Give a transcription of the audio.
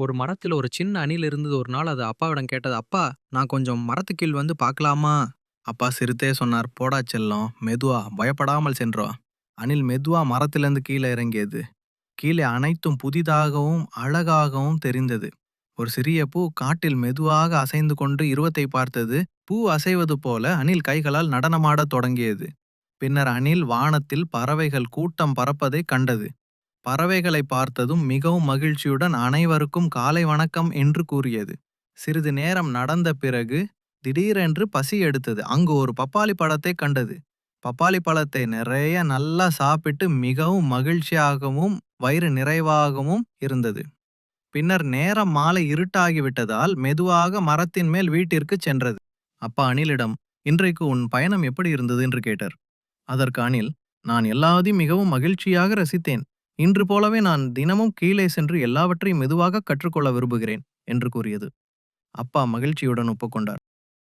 ஒரு மரத்துல ஒரு சின்ன அணில் இருந்தது. ஒரு நாள் அது அப்பாவிடம் கேட்டது, "அப்பா, நான் கொஞ்சம் மரத்துக் கீழ் வந்து பார்க்கலாமா?" அப்பா சிரித்தே சொன்னார், "போடா செல்லம், மெதுவா, பயப்படாமல் சென்று வா." அணில் மெதுவா மரத்திலிருந்து கீழே இறங்கியது. கீழே அனைத்தும் புதிதாகவும் அழகாகவும் தெரிந்தது. ஒரு சிறிய பூ காட்டில் மெதுவாக அசைந்து கொண்டு இருவத்தை பார்த்தது. பூ அசைவது போல அணில் கைகளால் நடனமாடத் தொடங்கியது. பின்னர் அணில் வானத்தில் பறவைகள் கூட்டம் பறப்பதைக் கண்டது. பறவைகளை பார்த்ததும் மிகவும் மகிழ்ச்சியுடன் அனைவருக்கும் காலை வணக்கம் என்று கூறியது. சிறிது நேரம் நடந்த பிறகு திடீரென்று பசி எடுத்தது. அங்கு ஒரு பப்பாளி பழத்தை கண்டது. பப்பாளி பழத்தை நிறைய நல்லா சாப்பிட்டு மிகவும் மகிழ்ச்சியாகவும் வயிறு நிறைவாகவும் இருந்தது. பின்னர் நேரம் மாலை இருட்டாகிவிட்டதால் மெதுவாக மரத்தின் மேல் வீட்டிற்கு சென்றது. அப்பா அணிலிடம், "இன்றைக்கு உன் பயணம் எப்படி இருந்தது?" என்று கேட்டார். அதற்கு அணில், "நான் எல்லாத்தையும் மிகவும் மகிழ்ச்சியாக ரசித்தேன். இன்று போலவே நான் தினமும் கீழே சென்று எல்லாவற்றையும் மெதுவாக கற்றுக்கொள்ள விரும்புகிறேன்" என்று கூறியது. அப்பா மகிழ்ச்சியுடன் ஒப்புக்கொண்டார்.